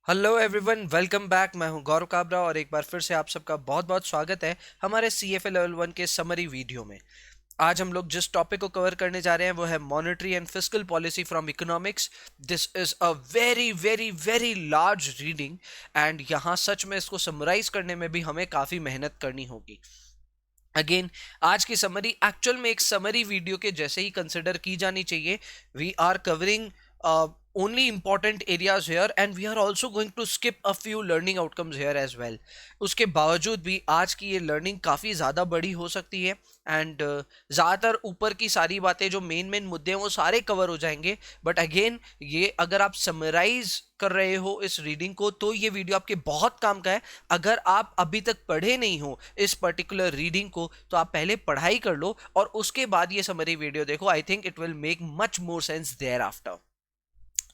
Hello everyone, welcome back. मैं हूं गौरव काबरा और एक बार फिर से आप सबका बहुत बहुत स्वागत है हमारे CFA लेवल 1 के समरी वीडियो में। आज हम लोग जिस टॉपिक को कवर करने जा रहे हैं वो है monetary and fiscal policy from economics. This is a very very very large reading and यहाँ सच में इसको समराइज करने में भी हमें काफ़ी मेहनत करनी होगी। अगेन, आज की समरी एक्चुअल में एक समरी वीडियो के जैसे ही कंसिडर की जानी चाहिए। We are covering only important areas here and we are also going to skip a few learning outcomes here as well। उसके बावजूद भी आज की ये लर्निंग काफ़ी ज़्यादा बड़ी हो सकती है एंड ज़्यादातर ऊपर की सारी बातें जो मेन मेन मुद्दे हैं वो सारे कवर हो जाएंगे। बट अगेन, ये अगर आप समराइज कर रहे हो इस रीडिंग को तो ये वीडियो आपके बहुत काम का है। अगर आप अभी तक पढ़े नहीं हो इस पर्टिकुलर रीडिंग को तो आप पहले पढ़ाई कर लो और उसके बाद ये समरी वीडियो देखो। I think it will make much more sense thereafter.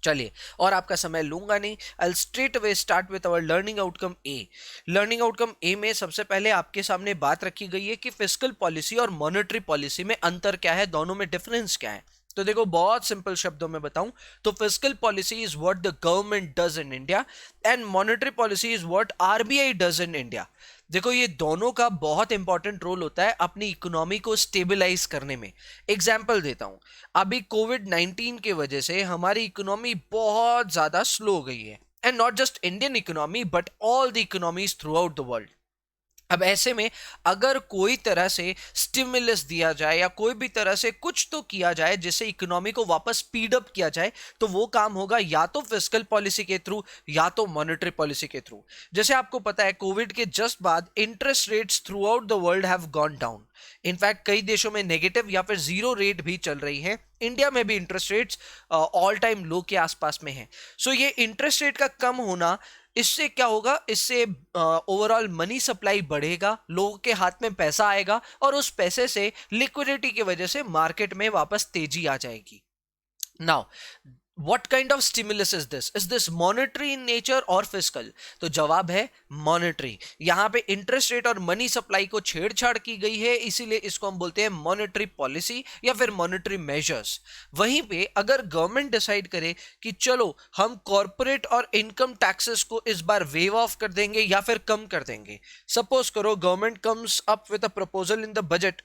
चलिए, और आपका समय लूंगा नहीं, I straight away start with our learning outcome A. Learning outcome A में सबसे पहले आपके सामने बात रखी गई है कि फिस्कल पॉलिसी और मॉनेटरी पॉलिसी में अंतर क्या है, दोनों में डिफरेंस क्या है। तो देखो, बहुत सिंपल शब्दों में बताऊं तो fiscal policy is what the government does in India and monetary policy is what RBI does in India. देखो, ये दोनों का बहुत इंपॉर्टेंट रोल होता है अपनी इकोनॉमी को स्टेबलाइज करने में। एग्जाम्पल देता हूं, अभी कोविड-19 की वजह से हमारी इकोनॉमी बहुत ज्यादा स्लो हो गई है and not just Indian economy but all the economies through out the world. अब ऐसे में अगर कोई तरह से स्टिमुलस दिया जाए या कोई भी तरह से कुछ तो किया जाए जिससे इकोनॉमी को वापस स्पीड अप किया जाए तो वो काम होगा या तो फिस्कल पॉलिसी के थ्रू या तो मॉनेटरी पॉलिसी के थ्रू। जैसे आपको पता है, कोविड के जस्ट बाद interest rates through out the world have gone down. In fact कई देशों में नेगेटिव या फिर जीरो रेट भी चल रही है। इंडिया में भी इंटरेस्ट रेट्स ऑल टाइम लो के आसपास में है। सो ये इंटरेस्ट रेट का कम होना, इससे क्या होगा, इससे ओवरऑल मनी सप्लाई बढ़ेगा, लोगों के हाथ में पैसा आएगा और उस पैसे से लिक्विडिटी की वजह से मार्केट में वापस तेजी आ जाएगी। Now, what kind of stimulus is this? Is this monetary in nature or fiscal? तो जवाब है monetary। यहाँ पे इंटरेस्ट रेट और मनी सप्लाई को छेड़छाड़ की गई है, इसीलिए इसको हम बोलते हैं मॉनेटरी पॉलिसी या फिर मॉनेटरी मेजर्स। वहीं पे अगर गवर्नमेंट डिसाइड करे कि चलो हम कॉर्पोरेट और इनकम टैक्सेस को इस बार वेव ऑफ कर देंगे या फिर कम कर देंगे। सपोज करो government comes up with a proposal in the budget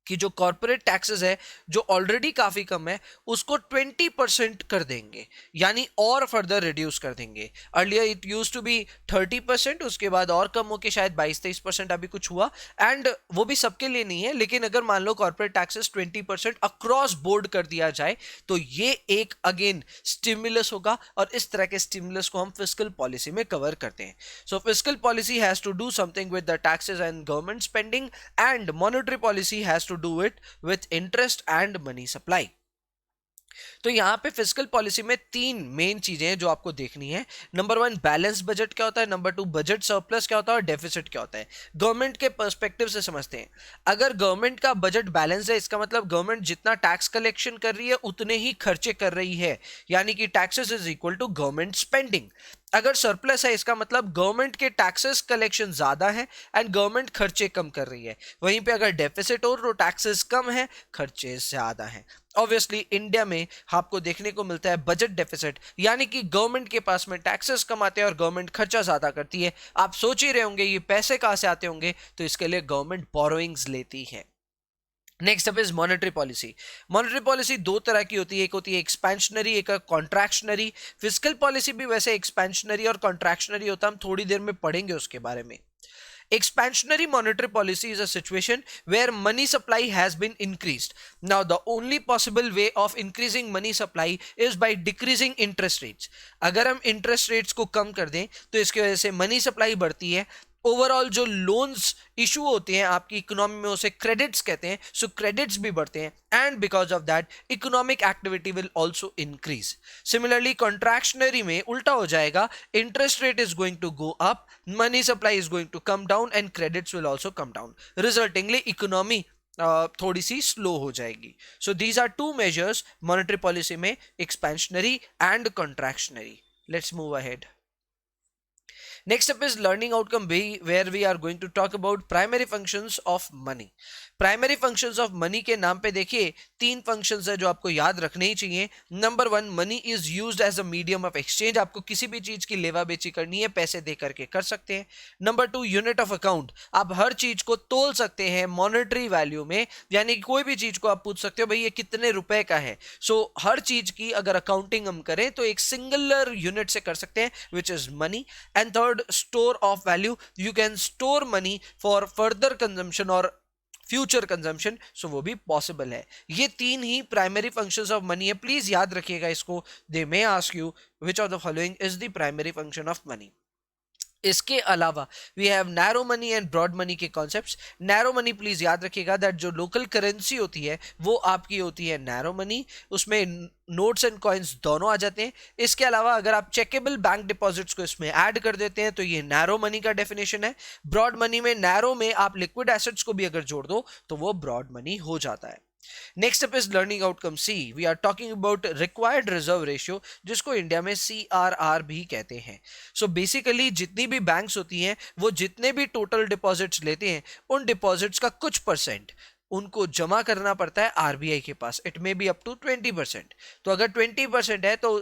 कि जो कॉर्पोरेट टैक्सेस है जो ऑलरेडी काफी कम है उसको 20% कर देंगे, यानी और फर्दर रिड्यूस कर देंगे। Earlier it use to be 30%, उसके बाद और कम होके शायद 22-23% अभी कुछ हुआ। एंड वो भी सबके लिए नहीं है, लेकिन अगर मान लो कॉर्पोरेट टैक्सेस 20% अक्रॉस बोर्ड कर दिया जाए तो ये एक अगेन स्टिमुलस होगा और इस तरह के स्टिमुलस को हम फिस्कल पॉलिसी में कवर करते हैं। So fiscal policy has to do something with the taxes and government spending and monetary policy has to do it with interest and money supply। तो यहां पे फिस्कल पॉलिसी में तीन मेन चीजें हैं जो आपको देखनी है। नंबर वन, बैलेंस बजट क्या होता है। नंबर टू, बजट सरप्लस क्या होता है और डेफिसिट क्या होता है। गवर्नमेंट के पर्सपेक्टिव से समझते हैं। अगर गवर्नमेंट का बजट बैलेंस है, इसका मतलब गवर्नमेंट जितना टैक्स कलेक्शन कर रही है उतने ही खर्चे कर रही है, यानी कि taxes is equal to government spending. अगर सरप्लस है, इसका मतलब गवर्नमेंट के टैक्सेस कलेक्शन ज्यादा है एंड गवर्नमेंट खर्चे कम कर रही है। वहीं पे अगर डेफिसिट हो तो टैक्सेस कम है, खर्चे ज्यादा है। ऑब्वियसली इंडिया में आपको देखने को मिलता है बजट डेफिसिट, यानी कि गवर्नमेंट के पास में टैक्सेस कम आते हैं और गवर्नमेंट खर्चा ज्यादा करती है। आप सोच ही रहे होंगे ये पैसे कहां से आते होंगे, तो इसके लिए गवर्नमेंट बोरोइंग्स लेती है। Next up is monetary policy. Monetary policy दो तरह की होती है, एक होती है एक्सपेंशनरी, एक कॉन्ट्रैक्शनरी। फिस्कल पॉलिसी भी वैसे एक्सपेंशनरी और कॉन्ट्रैक्शनरी होता है, हम थोड़ी देर में पढ़ेंगे उसके बारे में। Expansionary monetary policy is a situation where money supply has been increased. Now, the only possible way of increasing money supply is by decreasing interest rates. अगर हम interest rates को कम कर दें तो इसकी वजह से मनी सप्लाई बढ़ती है। ओवरऑल जो लोन्स इशू होते हैं आपकी इकोनॉमी में उसे क्रेडिट्स कहते हैं, सो क्रेडिट्स भी बढ़ते हैं and because of that economic activity will also increase. Similarly contractionary में उल्टा हो जाएगा, interest rate is going to go up, money supply is going to come down and credits will also come down, resultingly economy थोड़ी सी slow हो जाएगी। So these are two measures monetary policy में, expansionary and contractionary. Let's move ahead. Next up is learning outcome B, where we are going to talk about primary functions of money. Primary functions of money के नाम पे देखिए 3 functions है जो आपको याद रखने ही चाहिए। Number 1, money is used as a medium of exchange, आपको किसी भी चीज की लेवा बेची करनी है पैसे दे करके कर सकते हैं। नंबर 2, यूनिट ऑफ अकाउंट, आप हर चीज को तोल सकते हैं मॉनेटरी वैल्यू में, यानी कि कोई भी चीज को आप पूछ सकते हो भाई ये कितने रुपए का है। सो हर चीज की अगर अकाउंटिंग हम करें तो एक सिंगुलर यूनिट से कर सकते हैं, which is money. And third, store of value, you can store money for further consumption or future consumption, so वो भी पॉसिबल है। ये 3 ही प्राइमरी फंक्शंस ऑफ मनी है, प्लीज याद रखिएगा इसको। They may ask you which of the following is the primary function of money. इसके अलावा we have narrow money and broad money के कॉन्सेप्ट्स। नैरो मनी प्लीज याद रखिएगा दैट जो लोकल करेंसी होती है वो आपकी होती है नैरो मनी, उसमें नोट्स एंड कॉइन्स दोनों आ जाते हैं। इसके अलावा अगर आप चेकेबल बैंक डिपॉजिट्स को इसमें ऐड कर देते हैं तो ये नैरो मनी का डेफिनेशन है। ब्रॉड मनी में नैरो में आप लिक्विड एसेट्स को भी अगर जोड़ दो तो वो ब्रॉड मनी हो जाता है। Next up is learning outcome C. We are talking about required reserve ratio, जिसको इंडिया में CRR भी कहते हैं। सो बेसिकली जितनी भी बैंक्स होती हैं वो जितने भी टोटल डिपॉजिट्स लेते हैं उन डिपॉजिट्स का कुछ परसेंट उनको जमा करना पड़ता है RBI के पास। It may be up to 20%। तो अगर 20% है तो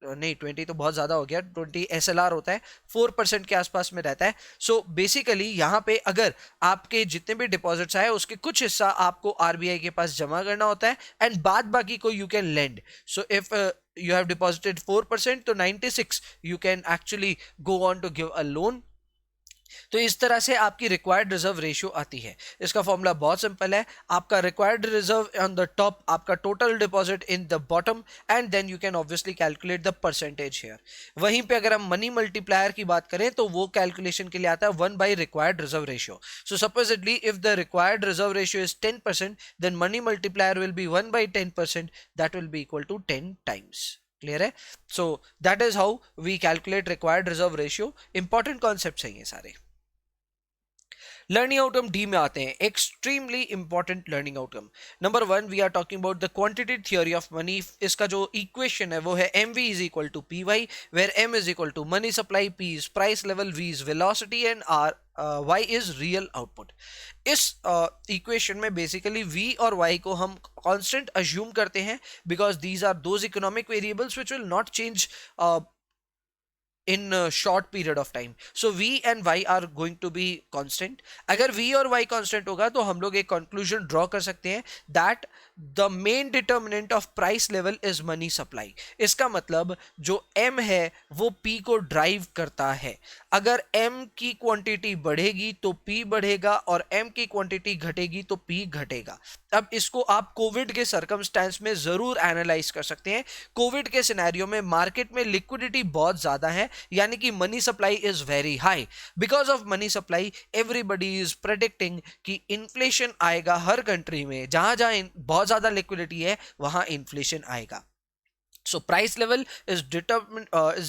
नहीं, 20 तो बहुत ज्यादा हो गया, 20 SLR होता है, 4% के आसपास में रहता है। सो बेसिकली यहाँ पे अगर आपके जितने भी डिपॉजिट्स आए उसके कुछ हिस्सा आपको RBI के पास जमा करना होता है एंड बाद बाकी को you can lend. So if you have deposited 4% तो 96 you can actually go on to give a loan। तो इस तरह से आपकी रिक्वायर्ड रिजर्व रेशियो आती है। इसका फॉर्मूला बहुत सिंपल है, आपका required reserve on the top, आपका total deposit in the bottom, and then you can obviously calculate the percentage here. वहीं पे अगर हम मनी मल्टीप्लायर की बात करें तो वो कैलकुलेशन के लिए आता है 1 by required reserve ratio. So supposedly if the required reserve ratio is 10%, then money multiplier will be 1 by 10%, that will be equal to 10 times। Clear है? So that is how we calculate required reserve ratio. Important concept है ये सारे। Learning outcome D में आते हैं, extremely important learning outcome. Number 1, we are talking about the quantity theory of money. इसका जो equation है वो है MV is equal to PY, where M is equal to money supply, P is price level, V is velocity and Y is real output. इस equation में basically V और Y को हम कांस्टेंट अज्यूम करते हैं because these are those economic variables which will not change in a short period of time. So V and Y are going to be constant. अगर V और Y constant होगा तो हम लोग एक conclusion draw कर सकते हैं that the main determinant of price level is money supply. इसका मतलब जो M है वो P को ड्राइव करता है। अगर M की क्वांटिटी बढ़ेगी तो P बढ़ेगा और M की क्वांटिटी घटेगी तो P घटेगा। अब इसको आप कोविड के सर्कमस्टेंस में जरूर एनालाइज कर सकते हैं। कोविड के सिनेरियो में मार्केट में लिक्विडिटी बहुत ज्यादा है, यानी कि money supply is very high. Because of money supply everybody is predicting कि इन्फ्लेशन आएगा हर कंट्री में, जहां जहां बहुत ज्यादा लिक्विडिटी है वहां इन्फ्लेशन आएगा। So price level is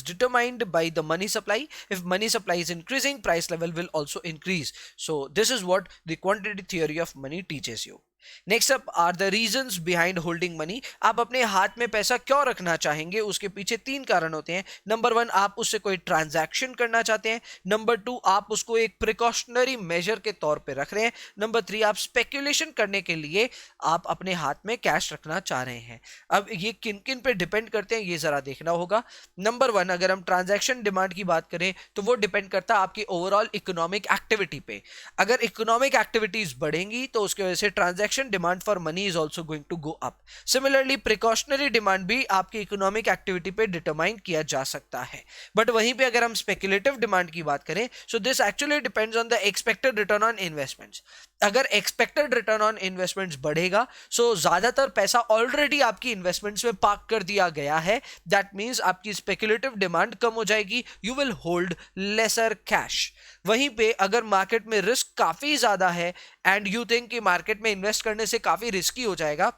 determined by the money supply. If money supply is increasing, price level will also increase. So this is what the quantity theory of money teaches you. Next up are the reasons behind holding money. आप अपने हाथ में पैसा क्यों रखना चाहेंगे, उसके पीछे 3 कारण होते हैं। नंबर 1, आप उससे कोई ट्रांजैक्शन करना चाहते हैं। नंबर 2, आप उसको एक प्रिकॉशनरी मेजर के तौर पे रख रहे हैं। नंबर 3, आप स्पेक्यूलेशन करने के लिए आप अपने हाथ में कैश रखना चाह रहे हैं। अब ये किन किन पे डिपेंड करते हैं ये जरा देखना होगा। नंबर 1, अगर हम ट्रांजैक्शन डिमांड की बात करें तो वो डिपेंड करता है आपकी ओवरऑल इकोनॉमिक एक्टिविटी पे। अगर इकोनॉमिक एक्टिविटीज बढ़ेंगी तो उसकी वजह से transaction demand for money is also going to go up. Similarly, precautionary demand भी आपकी इकोनॉमिक एक्टिविटी पे डिटरमाइन किया जा सकता है। बट वहीं पे अगर हम स्पेक्युलेटिव डिमांड की बात करें, so this actually depends on the expected return on investments. अगर एक्सपेक्टेड रिटर्न ऑन इन्वेस्टमेंट्स बढ़ेगा, सो ज्यादातर पैसा ऑलरेडी आपकी इन्वेस्टमेंट्स में पार्क कर दिया गया है। दैट मीन्स आपकी स्पेक्युलेटिव डिमांड कम हो जाएगी, you will hold lesser cash. वहीं पे अगर मार्केट में रिस्क काफी ज्यादा है एंड यू थिंक कि मार्केट में इन्वेस्ट करने से काफी रिस्की हो जाएगा,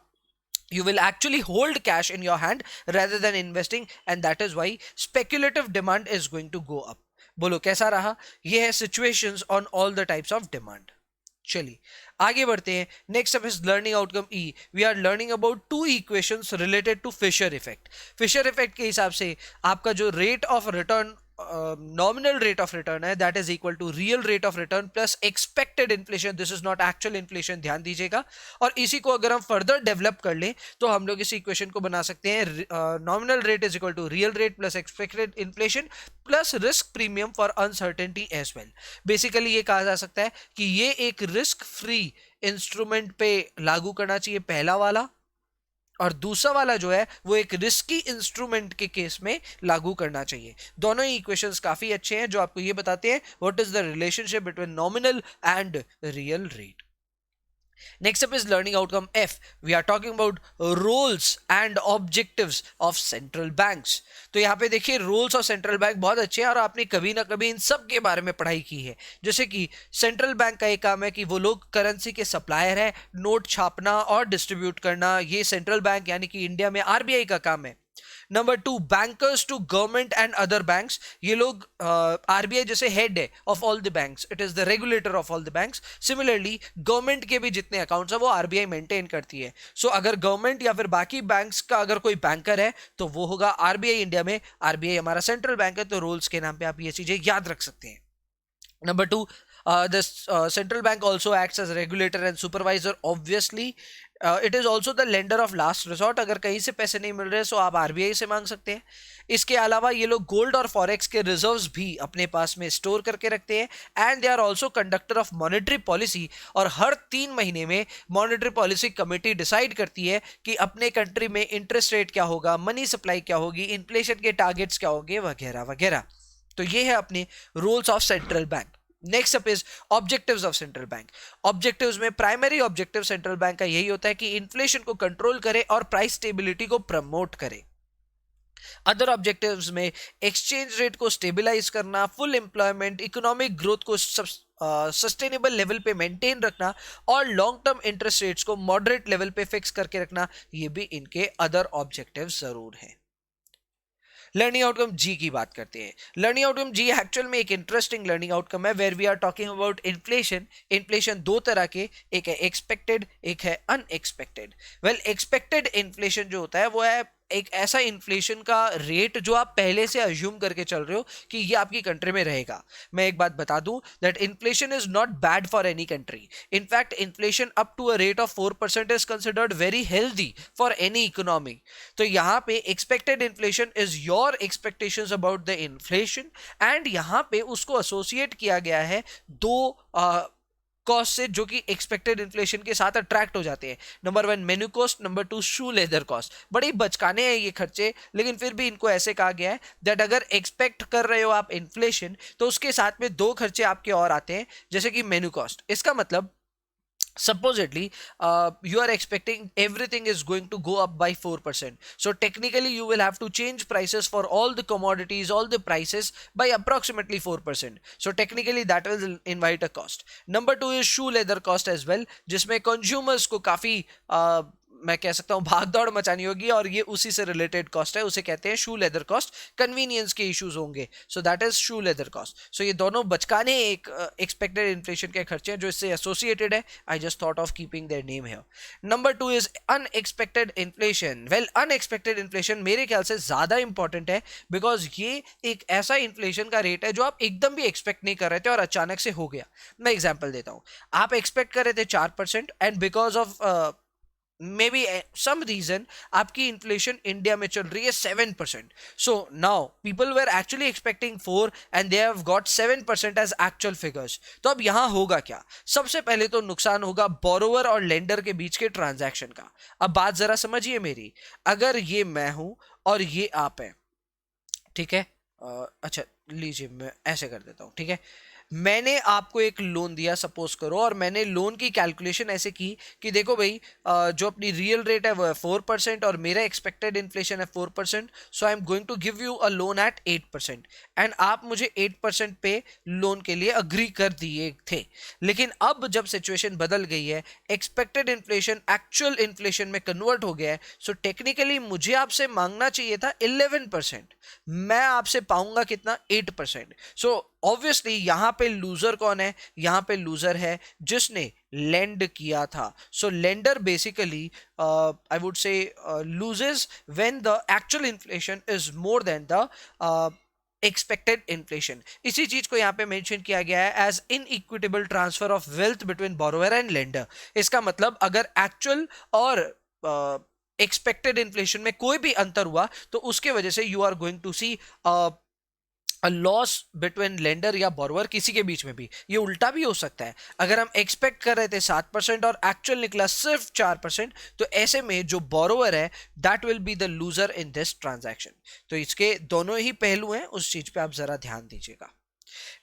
you will actually hold cash in your hand rather than investing, and that is why speculative demand is going to go up. बोलो कैसा रहा? ये है situations on all the types of demand. चलिए आगे बढ़ते हैं। Next up is learning outcome E. We are learning about 2 equations related to Fisher effect. Fisher effect के हिसाब से आपका जो rate of return nominal rate of return है that is equal to real rate of return plus expected inflation, this is not actual inflation, ध्यान दीजिएगा। और इसी को अगर हम फर्दर डेवलप कर लें तो हम लोग इस इक्वेशन को बना सकते हैं nominal rate is equal to real rate plus expected inflation plus risk premium for uncertainty as well. Basically ये कहा जा सकता है कि ये एक रिस्क फ्री इंस्ट्रूमेंट पे लागू करना चाहिए पहला वाला, और दूसरा वाला जो है वो एक रिस्की इंस्ट्रूमेंट के केस में लागू करना चाहिए। दोनों ही इक्वेशंस काफी अच्छे हैं जो आपको ये बताते हैं what is the relationship between nominal and real rate. Next up is learning outcome F. We are talking about roles and objectives of central banks. तो यहाँ पे देखिए roles of central bank बहुत अच्छे हैं और आपने कभी ना कभी इन सब के बारे में पढ़ाई की है। जैसे कि सेंट्रल बैंक का एक काम है कि वो लोग करेंसी के सप्लायर है, नोट छापना और डिस्ट्रीब्यूट करना, ये सेंट्रल बैंक यानी कि इंडिया में आरबीआई का काम है। Number 2, bankers to government and other banks, ये लोग आरबीआई जैसे हेड है of all the banks, it is the regulator of all the banks. Similarly government के भी जितने अकाउंट्स है वो आरबीआई मेंटेन करती है। सो अगर गवर्नमेंट या फिर बाकी बैंक्स का अगर कोई बैंकर है तो वो होगा आरबीआई इंडिया में। आरबीआई हमारा सेंट्रल बैंक है तो रूल्स के नाम पे आप ये चीजें याद रख सकते हैं। Number 2, the central bank also acts as regulator and supervisor. Obviously, it is also the lender of last resort. अगर कहीं से पैसे नहीं मिल रहे तो आप आरबीआई से मांग सकते हैं। इसके अलावा ये लोग गोल्ड और फॉरेक्स के रिजर्व्स भी अपने पास में स्टोर करके रखते हैं and they are also conductor of monetary policy. और हर 3 महीने में मॉनेटरी पॉलिसी कमेटी डिसाइड करती है कि अपने कंट्री में इंटरेस्ट रेट क्या होगा, मनी सप्लाई क्या होगी, इन्फ्लेशन के टारगेट्स क्या होंगे, वगैरह वगैरह। तो ये है अपने roles of central bank. Next up is objectives of central bank. Objectives में प्राइमरी ऑब्जेक्टिव सेंट्रल बैंक का यही होता है कि इन्फ्लेशन को कंट्रोल करे और प्राइस स्टेबिलिटी को प्रमोट करे। अदर ऑब्जेक्टिव्स में एक्सचेंज रेट को स्टेबलाइज करना, फुल एम्प्लॉयमेंट, इकोनॉमिक ग्रोथ को सस्टेनेबल लेवल पे मेंटेन रखना और लॉन्ग टर्म इंटरेस्ट रेट्स को मॉडरेट लेवल पे फिक्स करके रखना, ये भी इनके अदर ऑब्जेक्टिव्स जरूर हैं। लर्निंग आउटकम जी की बात करते हैं। लर्निंग आउटकम जी एक्चुअल में एक इंटरेस्टिंग लर्निंग आउटकम है where we are talking about inflation. Inflation 2 तरह के, एक है एक्सपेक्टेड, एक है अनएक्सपेक्टेड। वेल, एक्सपेक्टेड इन्फ्लेशन जो होता है वो है एक ऐसा इन्फ्लेशन का रेट जो आप पहले से अज्यूम करके चल रहे हो कि ये आपकी कंट्री में रहेगा। मैं एक बात बता दूं that inflation is not bad for any country. In fact inflation up to a rate of 4% is considered very healthy for any economy. तो यहाँ पे expected inflation is your expectations about the inflation and यहाँ पे उसको associate किया गया है 2 cost से जो कि एक्सपेक्टेड इन्फ्लेशन के साथ अट्रैक्ट हो जाते हैं। नंबर 1 मेन्यू कॉस्ट, नंबर 2 शू लेदर कॉस्ट। बड़े बचकाने हैं ये खर्चे, लेकिन फिर भी इनको ऐसे कहा गया है दैट अगर एक्सपेक्ट कर रहे हो आप इन्फ्लेशन तो उसके साथ में 2 खर्चे आपके और आते हैं, जैसे कि मेन्यू कॉस्ट। इसका मतलब supposedly you are expecting everything is going to go up by 4%, so technically you will have to change prices for all the commodities, all the prices by approximately 4%, so technically that will invite a cost. Number 2 is shoe leather cost as well, जिसमें consumers को काफी मैं कह सकता हूँ भाग दौड़ मचानी होगी और ये उसी से रिलेटेड कॉस्ट है, उसे कहते हैं शू लेदर कॉस्ट। कन्वीनियंस के इश्यूज होंगे, so that is shoe leather cost. So ये दोनों बचकाने एक एक्सपेक्टेड इन्फ्लेशन के खर्चे हैं जो इससे एसोसिएटेड है। I just thought of keeping their name here. Number 2 is unexpected inflation. Well, unexpected inflation मेरे ख्याल से ज्यादा इंपॉर्टेंट है बिकॉज ये एक ऐसा इन्फ्लेशन का रेट है जो आप एकदम भी एक्सपेक्ट नहीं कर रहे थे और अचानक से हो गया। मैं एग्जाम्पल देता हूँ, आप एक्सपेक्ट कर रहे थे 4% and because of maybe some reason आपकी इन्फ्लेशन इंडिया में चल रही है 7%. So now people were actually expecting 4 and they have got 7% as actual figures. तो अब यहां होगा क्या? सबसे पहले तो नुकसान होगा बोरोवर और लेंडर के बीच के ट्रांजैक्शन का. अब बात जरा समझिए मेरी, अगर ये मैं हूं और ये आप हैं, ठीक है, अच्छा लीजिए मैं ऐसे कर देता हूं, ठीक है. मैंने आपको एक लोन दिया सपोज करो, और मैंने लोन की कैलकुलेशन ऐसे की कि देखो भाई जो अपनी रियल रेट है वो है 4% और मेरा एक्सपेक्टेड इन्फ्लेशन है 4%, so I am going to give you a loan at 8% and आप मुझे 8% पे लोन के लिए अग्री कर दिए थे. लेकिन अब जब सिचुएशन बदल गई है, एक्सपेक्टेड इन्फ्लेशन एक्चुअल इन्फ्लेशन में कन्वर्ट हो गया है, सो टेक्निकली मुझे आपसे मांगना चाहिए था 11%, मैं आपसे पाऊंगा कितना? 8%. सो ऑब्वियसली यहां पे लूजर कौन है? यहां पे लूजर है जिसने लेंड किया था. So lender basically I would say loses when the actual inflation is more than the expected inflation. इसी चीज को यहाँ पे मेंशन किया गया है as inequitable transfer of wealth between borrower and lender. इसका मतलब अगर एक्चुअल और एक्सपेक्टेड इन्फ्लेशन में कोई भी अंतर हुआ तो उसके वजह से you are going to see loss between lender या बोरोवर, किसी के बीच में भी। ये उल्टा भी हो सकता है, अगर हम एक्सपेक्ट कर रहे थे 7% और एक्चुअल निकला सिर्फ 4%, तो ऐसे में जो बोरोवर है that will be the loser in this transaction. तो इसके दोनों ही पहलू हैं, उस चीज पे आप जरा ध्यान दीजिएगा।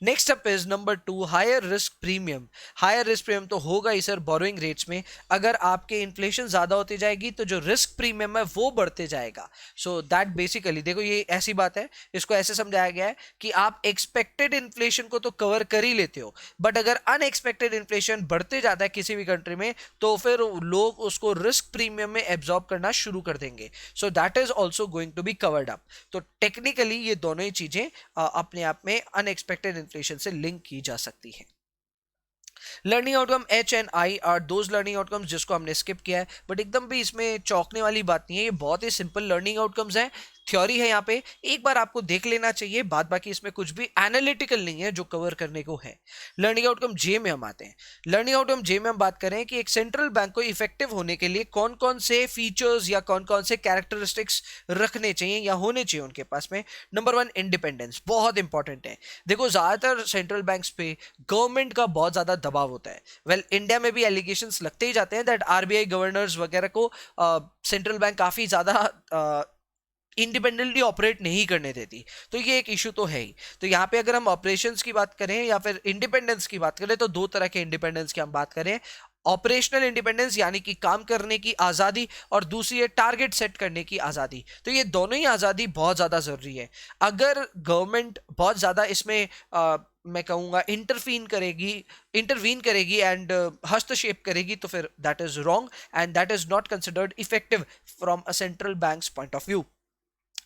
Next up is number 2, higher risk premium. Higher risk premium तो होगा ही सर बोरोइंग रेट्स में। अगर आपके इन्फ्लेशन ज्यादा होती जाएगी तो जो रिस्क प्रीमियम है वो बढ़ते जाएगा। सो दैट बेसिकली देखो ये ऐसी बात है, इसको ऐसे समझाया गया है कि आप एक्सपेक्टेड इन्फ्लेशन को तो कवर कर ही लेते हो, बट अगर अनएक्सपेक्टेड इन्फ्लेशन बढ़ते जाता है किसी भी कंट्री में तो फिर लोग उसको रिस्क प्रीमियम में एब्जॉर्ब करना शुरू कर देंगे। So that is also going to be covered up. तो टेक्निकली ये दोनों ही चीजें अपने आप में अनएक्सपेक्टेड इन्फ्लेशन से लिंक की जा सकती है। Learning outcome H and I R those learning outcomes जिसको हमने स्किप किया है, बट एकदम भी इसमें चौंकने वाली बात नहीं है, ये बहुत ही सिंपल लर्निंग आउटकम्स हैं। थ्योरी है यहाँ पे, एक बार आपको देख लेना चाहिए, बाद बाकी इसमें कुछ भी एनालिटिकल नहीं है जो कवर करने को है। लर्निंग आउटकम जे में हम आते हैं। लर्निंग आउटकम जे में हम बात करें कि एक सेंट्रल बैंक को इफेक्टिव होने के लिए कौन कौन से फीचर्स या कौन कौन से कैरेक्टरिस्टिक्स रखने चाहिए या होने चाहिए उनके पास में। नंबर 1, इंडिपेंडेंस बहुत इंपॉर्टेंट है। देखो ज्यादातर सेंट्रल बैंक्स पे गवर्नमेंट का बहुत ज्यादा दबाव होता है। वेल इंडिया में भी एलिगेशंस लगते ही जाते हैं दैट आरबीआई गवर्नर्स वगैरह को सेंट्रल बैंक काफी ज्यादा इंडिपेंडेंटली ऑपरेट नहीं करने देती, तो ये एक इशू तो है ही। तो यहाँ पे अगर हम ऑपरेशंस की बात करें या फिर इंडिपेंडेंस की बात करें तो दो तरह के इंडिपेंडेंस की हम बात करें। ऑपरेशनल इंडिपेंडेंस यानी कि काम करने की आजादी, और दूसरी है टारगेट सेट करने की आजादी। तो ये दोनों ही आजादी बहुत ज्यादा जरूरी है। अगर गवर्नमेंट बहुत ज्यादा इसमें मैं कहूंगा इंटरवीन करेगी एंड हस्तक्षेप करेगी तो फिर that is wrong and that is not considered effective from a central banks point of view.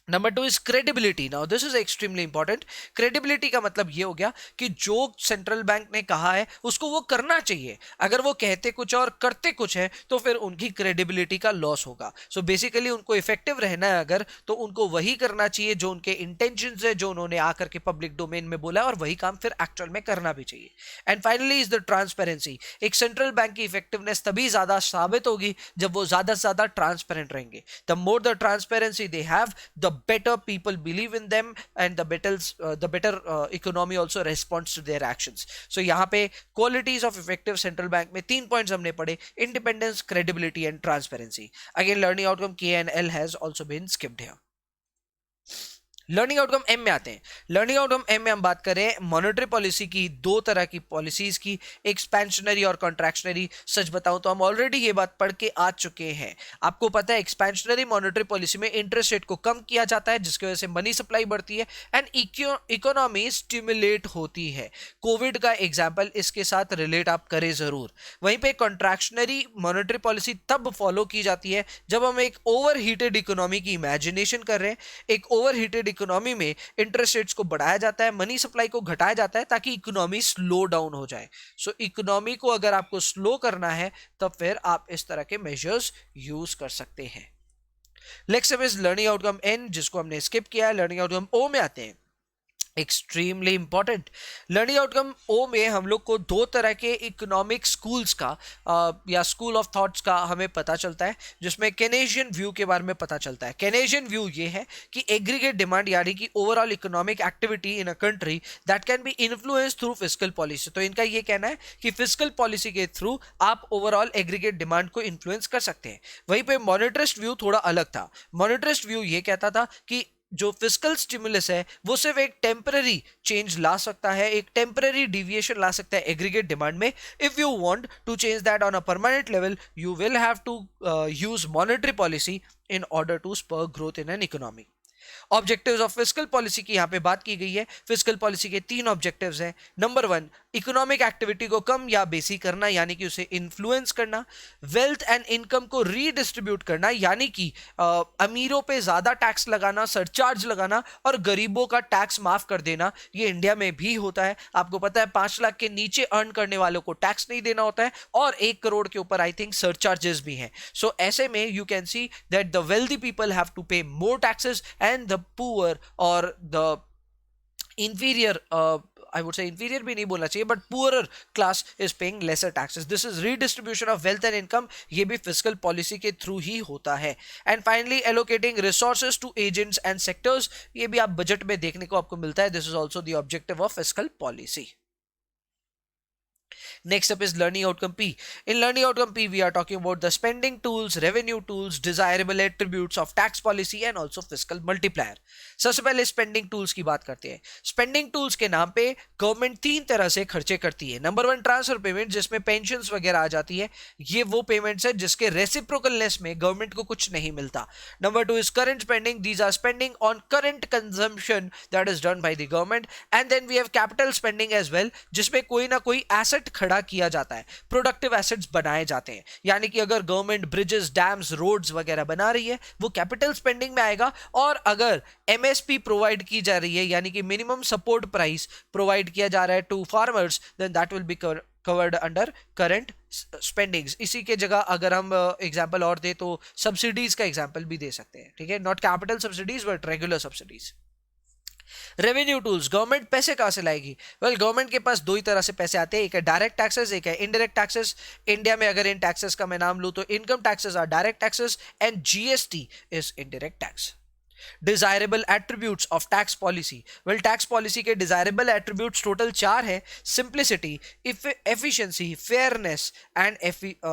Number 2 is credibility. Now this is extremely important. Credibility का मतलब ये हो गया कि जो सेंट्रल बैंक ने कहा है उसको वो करना चाहिए। अगर वो कहते कुछ और करते कुछ है तो फिर उनकी क्रेडिबिलिटी का लॉस होगा। सो बेसिकली उनको इफेक्टिव रहना है अगर, तो उनको वही करना चाहिए जो उनके इंटेंशंस है, जो उन्होंने आकर के पब्लिक डोमेन में बोला है, और वही काम फिर एक्चुअल में करना भी चाहिए। And finally is the transparency. एक सेंट्रल बैंक की इफेक्टिवनेस तभी ज्यादा साबित होगी जब वो ज्यादा से ज्यादा ट्रांसपेरेंट रहेंगे। The more the transparency they have, the better people believe in them and the better economy also responds to their actions. So यहाँ पे qualities of effective central bank में 3 points हमने पढ़े: independence, credibility and transparency. Again learning outcome K and L has also been skipped here. Learning outcome M में आते हैं। Learning outcome M में हम बात करें मॉनेटरी पॉलिसी की, दो तरह की पॉलिसीज की, एक्सपेंशनरी और कॉन्ट्रैक्शनरी। सच बताऊं तो हम ऑलरेडी ये बात पढ़ के आ चुके हैं। आपको पता है एक्सपेंशनरी मॉनेटरी पॉलिसी में इंटरेस्ट रेट को कम किया जाता है जिसकी वजह से मनी सप्लाई बढ़ती है एंड इकोनॉमी स्टिमुलेट होती है। कोविड का एग्जाम्पल इसके साथ रिलेट आप करें जरूर। वहीं पे कॉन्ट्रैक्शनरी मॉनेटरी पॉलिसी तब फॉलो की जाती है जब हम एक ओवर हीटेड इकोनॉमी की इमेजिनेशन कर रहे हैं। एक ओवर हीटेड इकोनॉमी में इंटरेस्ट रेट्स को बढ़ाया जाता है, मनी सप्लाई को घटाया जाता है ताकि इकोनॉमी स्लो डाउन हो जाए। सो इकोनॉमी को अगर आपको स्लो करना है तब फिर आप इस तरह के मेजर्स यूज कर सकते हैं। Next is learning outcome N जिसको हमने स्किप किया है। लर्निंग आउटकम ओ में आते हैं। Extremely important. लर्निंग आउटकम ओ में हम लोग को दो तरह के इकोनॉमिक स्कूल्स का या स्कूल ऑफ थॉट्स का हमें पता चलता है, जिसमें केनेशियन व्यू के बारे में पता चलता है। केनेशियन व्यू ये है कि एग्रीगेट डिमांड यानी कि overall economic activity in a country that can be influence through fiscal policy. तो इनका ये कहना है कि फिस्कल पॉलिसी के थ्रू आप ओवरऑल एग्रीगेट डिमांड को इन्फ्लुएंस कर सकते हैं। वहीं पे मॉनेटरिस्ट व्यू थोड़ा अलग था। मॉनेटरिस्ट व्यू ये कहता था कि जो फिस्कल स्टिमुलस है वो सिर्फ एक टेम्पररी चेंज ला सकता है, एक टेम्पररी डिविएशन ला सकता है एग्रीगेट डिमांड में। If you want to change that on a permanent level you will have to use monetary policy in order to spur growth in an economy. Objectives of fiscal policy की यहां पे बात की गई है। Fiscal policy के 3 objectives हैं। Number 1, economic activity को कम या बेसी करना यानी कि उसे इन्फ्लुएंस करना। वेल्थ एंड इनकम को रीडिस्ट्रीब्यूट करना यानी कि अमीरों पे ज्यादा टैक्स लगाना, सरचार्ज लगाना और गरीबों का टैक्स माफ कर देना। ये इंडिया में भी होता है। आपको पता है 5 लाख के नीचे अर्न करने वालों को टैक्स नहीं देना होता है और 1 करोड़ के ऊपर आई थिंक सरचार्जेस भी हैं। सो ऐसे में you can see that the wealthy people have to pay more taxes and the poor or the inferior, I would say inferior भी नहीं बोलना चाहिए, but poorer class is paying lesser taxes. This is redistribution of wealth and income. ये भी fiscal policy के through ही होता है. And finally allocating resources to agents and sectors, ये भी आप budget में देखने को आपको मिलता है. This is also the objective of fiscal policy. Next up is learning outcome P. In learning outcome P, we are talking about the spending tools, revenue tools, desirable attributes of tax policy and also fiscal multiplier. सबसे पहले spending tools की बात करते हैं. Spending tools के नाम पे government तीन तरह से खर्चे करती है. नंबर वन, ट्रांसफर पेमेंट, जिसमें पेंशंस वगैरह आ जाती है. ये वो पेमेंट्स है जिसके रेसिप्रोकलनेस में गवर्नमेंट को कुछ नहीं मिलता. Number two is current spending. These are spending on current consumption that is done by the government. And then we have capital spending as well, जिसमें कोई ना कोई एसेट खड़ा किया जाता है, प्रोडक्टिव एसेट्स बनाए जाते हैं. यानी कि अगर गवर्नमेंट ब्रिजेस, डैम्स, रोड्स वगैरह बना रही है, वो कैपिटल स्पेंडिंग में आएगा. और अगर एमएसपी प्रोवाइड की जा रही है, यानी कि मिनिमम सपोर्ट प्राइस प्रोवाइड किया जा रहा है to farmers, then that will be covered under current spendings. इसी के जगह अगर हम एग्जांपल और दे तो सब्सिडीज का एग्जांपल भी दे सकते हैं. ठीक है, not capital subsidies but regular subsidies. Revenue tools, government पैसे कहां से लाएगी? वेल, गवर्नमेंट के पास दो ही तरह से पैसे आते हैं. एक है डायरेक्ट टैक्सेस, एक है इनडायरेक्ट टैक्सेस. इंडिया में अगर इन टैक्सेस का मैं नाम लूं तो income taxes are direct taxes and GST is indirect tax. Desirable attributes of tax policy. Well, tax policy के डिजायरेबल एट्रीब्यूट्स टोटल 4 है. Simplicity, efficiency, fairness and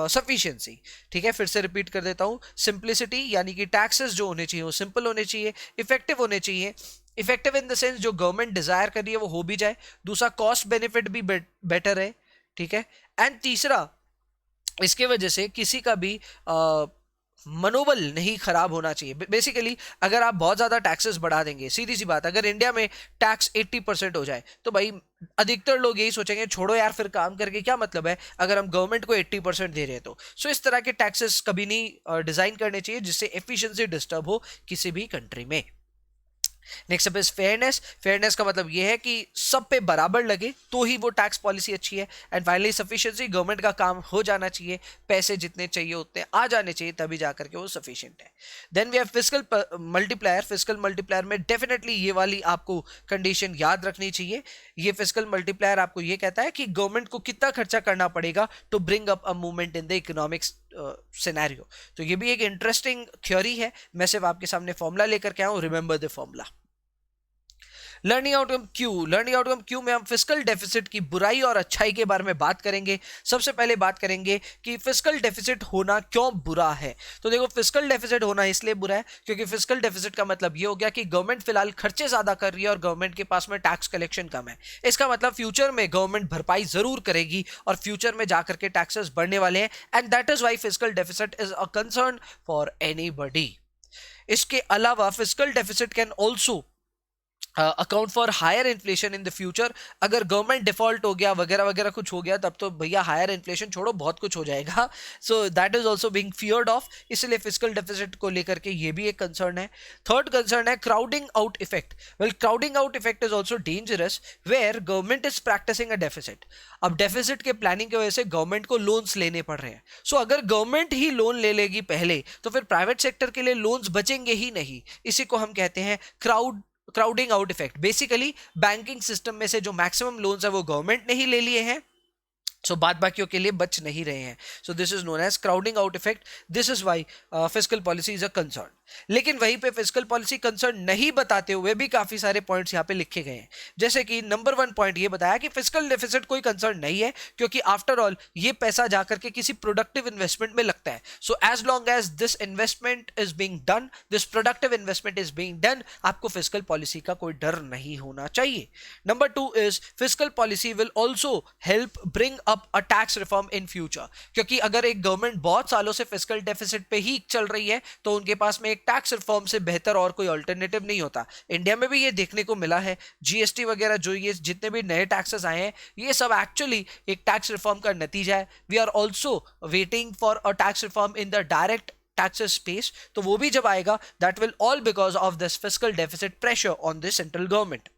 sufficiency. ठीक है, फिर से रिपीट कर देता हूं. सिंप्लिसिटी यानी कि टैक्सेस जो होने चाहिए वो सिंपल होने चाहिए. इफेक्टिव होने चाहिए, इफेक्टिव इन द सेंस जो गवर्नमेंट डिजायर कर रही है वो हो भी जाए. दूसरा, कॉस्ट बेनिफिट भी बेटर है. ठीक है. एंड तीसरा, इसके वजह से किसी का भी मनोबल नहीं खराब होना चाहिए. बेसिकली अगर आप बहुत ज्यादा टैक्सेस बढ़ा देंगे, सीधी सी बात, अगर इंडिया में टैक्स 80% हो जाए तो भाई अधिकतर लोग यही सोचेंगे छोड़ो यार, फिर काम करके क्या मतलब है अगर हम गवर्नमेंट को 80% दे रहे हैं तो. सो इस तरह के टैक्सेस कभी नहीं डिजाइन करने चाहिए जिससे एफिशिएंसी डिस्टर्ब हो किसी भी कंट्री में. Next up is fairness. Fairness का मतलब यह है कि सब पे बराबर लगे तो ही वो टैक्स पॉलिसी अच्छी है. एंड फाइनली सफिशिएंसी, गवर्नमेंट का काम हो जाना चाहिए, पैसे जितने चाहिए उतने आ जाने चाहिए, तभी जाकर के वो सफिशिएंट है. Then we have fiscal multiplier. Fiscal multiplier में डेफिनेटली ये वाली आपको कंडीशन याद रखनी चाहिए. ये फिस्कल मल्टीप्लायर आपको ये कहता है कि गवर्नमेंट को कितना खर्चा करना पड़ेगा to bring up a movement in the economics scenario. तो ये भी एक इंटरेस्टिंग थ्योरी है. मैं सिर्फ आपके सामने फॉर्मूला लेकर के आया हूं. Remember the formula. Learning outcome Q. Learning outcome Q में हम फिस्कल डेफिसिट की बुराई और अच्छाई के बारे में बात करेंगे. सबसे पहले बात करेंगे कि फिस्कल डेफिसिट होना क्यों बुरा है. तो देखो, फिस्कल डेफिसिट होना इसलिए बुरा है क्योंकि फिस्कल डेफिसिट का मतलब ये हो गया कि गवर्नमेंट फिलहाल खर्चे ज्यादा कर रही है और गवर्नमेंट के पास में टैक्स कलेक्शन कम है. इसका मतलब फ्यूचर में गवर्नमेंट भरपाई जरूर करेगी और फ्यूचर में जाकर के टैक्सेस बढ़ने वाले हैं. And that is why fiscal deficit is a concern for anybody. इसके अलावा fiscal deficit can also account for higher inflation in the future. अगर गवर्नमेंट डिफॉल्ट हो गया वगैरह वगैरह कुछ हो गया तब तो भैया हायर इन्फ्लेशन छोड़ो, बहुत कुछ हो जाएगा. So that is also being feared of. इसलिए फिस्कल डेफिसिट को लेकर के ये भी एक कंसर्न है. थर्ड कंसर्न है crowding out effect. Well, crowding out effect is also dangerous where government is practicing a deficit. अब डेफिसिट के प्लानिंग की वजह से गवर्नमेंट को लोन्स लेने पड़ रहे हैं. सो अगर गवर्नमेंट ही लोन ले लेगी पहले तो फिर प्राइवेट सेक्टर के लिए लोन्स बचेंगे ही नहीं. इसी को हम कहते हैं crowding out effect. Basically banking system में से जो मैक्सिमम लोन्स है वो गवर्नमेंट ने ही ले लिए हैं, सो बाद बाकियों के लिए बच नहीं रहे हैं. So this is known as crowding out effect. This is why fiscal policy is a concern. लेकिन वहीं पे फिस्कल पॉलिसी कंसर्न नहीं बताते हुए भी काफी सारे पॉइंट्स यहाँ पे लिखे गए हैं. जैसे कि नंबर 1 पॉइंट ये बताया कि फिस्कल डेफिसिट कोई कंसर्न नहीं है क्योंकि आफ्टर ऑल ये पैसा जाकर के किसी प्रोडक्टिव इन्वेस्टमेंट में लगता है. So as long as this investment is being done, this productive investment is being done, आपको फिस्कल पॉलिसी का कोई डर नहीं होना चाहिए. Number 2 is fiscal policy will also help bring up a tax reform in future. क्योंकि अगर एक गवर्नमेंट बहुत सालों से फिस्कल डेफिसिट पे ही चल रही है तो उनके पास में टैक्स रिफॉर्म से बेहतर और कोई अल्टरनेटिव नहीं होता. इंडिया में भी ये देखने को मिला है. जीएसटी वगैरह जो ये जितने भी नए टैक्सेस आए हैं ये सब एक्चुअली एक टैक्स रिफॉर्म का नतीजा है. We are also waiting for a tax reform in the direct taxes space. तो वो भी जब आएगा that will all because of this fiscal deficit pressure on the central government.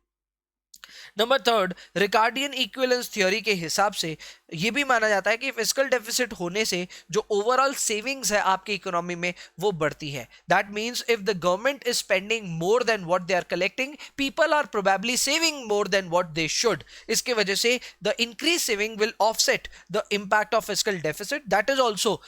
Number third, Ricardian equivalence theory के हिसाब से ये भी माना जाता है कि फिस्कल डेफिसिट होने से जो ओवरऑल सेविंग्स है आपकी इकोनॉमी में वो बढ़ती है. That means if the government is spending more than what they are collecting, people are probably saving more than what they should. इसके वजह से the increase saving will offset the impact of fiscal deficit. That is also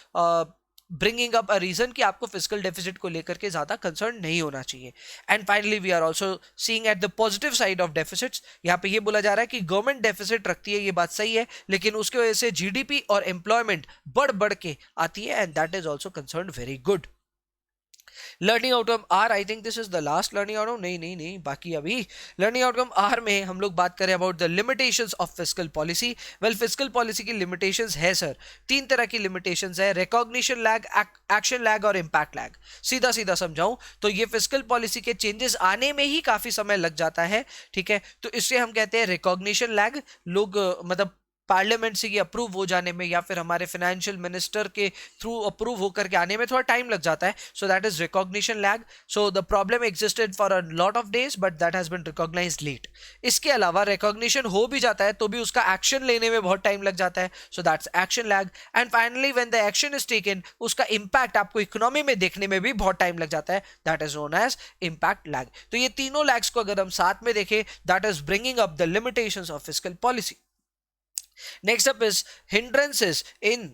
bringing up a reason कि आपको physical deficit को लेकर के ज्यादा concern नहीं होना चाहिए. And finally we are also seeing at the positive side of deficits. यहाँ पे ये बोला जा रहा है कि गवर्नमेंट डेफिसिट रखती है, ये बात सही है, लेकिन उसकी वजह से जीडीपी और एम्प्लॉयमेंट बढ़ बढ़ के आती है, and that is also concern very good. Learning outcome are, I think this is the last learning outcome. नहीं, बाकी अभी लर्निंग आउटकम आर में हम लोग बात करें about the limitations of fiscal policy. Well, fiscal policy की लिमिटेशंस है सर, तीन तरह की लिमिटेशंस है: रिकॉग्निशन लैग, एक्शन लैग और इम्पैक्ट लैग. सीधा सीधा समझाऊं तो ये फिस्कल पॉलिसी के चेंजेस आने में ही काफी समय लग जाता है. ठीक है, तो इससे हम कहते हैं रिकॉग्निशन लैग. लोग मतलब पार्लियामेंट से ये अप्रूव हो जाने में या फिर हमारे फाइनेंशियल मिनिस्टर के थ्रू अप्रूव होकर के आने में थोड़ा टाइम लग जाता है. So that is recognition lag. So the problem existed for a lot of days but that has been recognized late. इसके अलावा रिकॉग्निशन हो भी जाता है तो भी उसका एक्शन लेने में बहुत टाइम लग जाता है. So that's action lag. And finally when the action is taken, उसका इंपैक्ट आपको इकोनॉमी में देखने में भी बहुत टाइम लग जाता है. That is known as impact lag. तो ये तीनों लैग्स को अगर हम साथ में देखें, that is bringing up the limitations of fiscal policy. Next up is hindrances in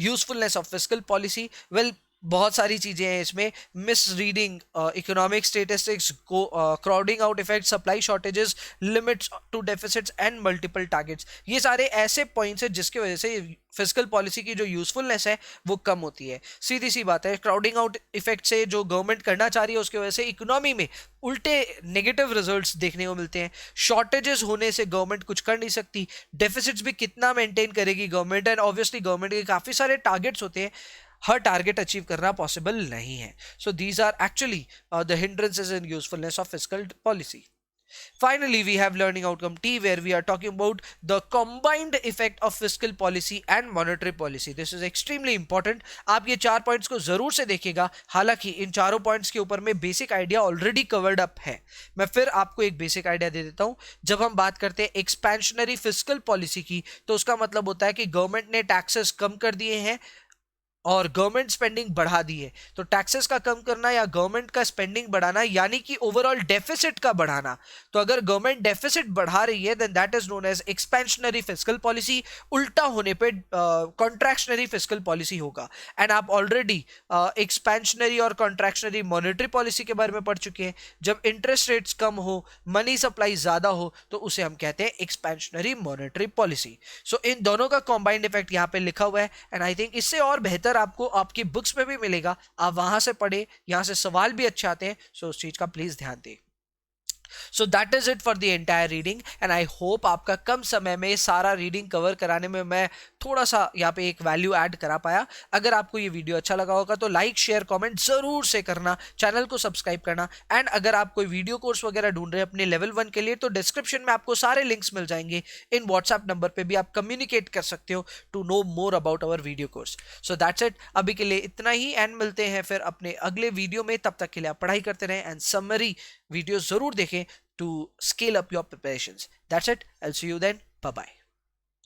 usefulness of fiscal policy. Well, बहुत सारी चीजें हैं इसमें: misreading economic statistics, crowding out effect, supply shortages, limits to deficits and multiple targets. ये सारे ऐसे points हैं जिसकी वजह से फिस्कल पॉलिसी की जो यूजफुलनेस है वो कम होती है. सीधी सी बात है, क्राउडिंग आउट इफेक्ट से जो गवर्नमेंट करना चाह रही है उसकी वजह से इकोनॉमी में उल्टे नेगेटिव रिजल्ट्स देखने को मिलते हैं. शॉर्टेजेस होने से गवर्नमेंट कुछ कर नहीं सकती. डेफिसिट्स भी कितना मेंटेन करेगी गवर्नमेंट, एंड ऑब्वियसली गवर्नमेंट के काफी सारे टारगेट्स होते हैं, हर टारगेट अचीव करना पॉसिबल नहीं है. So these are actually the hindrances in usefulness of fiscal policy. Finally, we have learning outcome T, where we are talking about the combined effect of fiscal policy and monetary policy. This is extremely important. आप ये चार points को जरूर से देखिएगा. हालांकि इन चारों points के ऊपर में basic idea already covered up है. मैं फिर आपको एक बेसिक आइडिया दे देता हूं. जब हम बात करते हैं एक्सपेंशनरी फिस्कल पॉलिसी की, तो उसका मतलब होता है कि गवर्नमेंट ने टैक्सेस कम कर दिए हैं और गवर्नमेंट स्पेंडिंग बढ़ा दी है. तो टैक्सेस का कम करना या गवर्नमेंट का स्पेंडिंग बढ़ाना, यानी कि ओवरऑल डेफिसिट का बढ़ाना. तो अगर गवर्नमेंट डेफिसिट बढ़ा रही है then that is known as expansionary fiscal policy. उल्टा होने पे कॉन्ट्रैक्शनरी फिस्कल पॉलिसी होगा. एंड आप ऑलरेडी एक्सपेंशनरी और कॉन्ट्रैक्शनरी मॉनेटरी पॉलिसी के बारे में पढ़ चुके हैं. जब इंटरेस्ट रेट्स कम हो, मनी सप्लाई ज्यादा हो, तो उसे हम कहते हैं एक्सपेंशनरी मॉनेटरी पॉलिसी. सो इन दोनों का कॉम्बाइंड इफेक्ट यहाँ पे लिखा हुआ है, एंड आई थिंक इससे और बेहतर आपको आपकी बुक्स में भी मिलेगा. आप वहां से पढ़े, यहां से सवाल भी अच्छे आते हैं. सो उस चीज का प्लीज ध्यान दें. सो that is it for the entire reading, and I hope आपका कम समय में सारा रीडिंग कवर कराने में मैं थोड़ा सा यहाँ पे एक वैल्यू ऐड करा पाया. अगर आपको ये वीडियो अच्छा लगा होगा तो लाइक शेयर कमेंट जरूर से करना, चैनल को सब्सक्राइब करना. एंड अगर आप कोई वीडियो कोर्स वगैरह ढूंढ रहे हैं अपने लेवल 1 के लिए, तो डिस्क्रिप्शन में आपको सारे लिंक्स मिल जाएंगे. इन व्हाट्सएप नंबर पे भी आप कम्युनिकेट कर सकते हो to know more about our video course. So that's it, अभी के लिए इतना ही, एंड मिलते हैं फिर अपने अगले वीडियो में. तब तक के लिए आप पढ़ाई करते रहें एंड समरी वीडियो जरूर देखें to scale up your preparations. That's it. I'll see you then. Bye bye.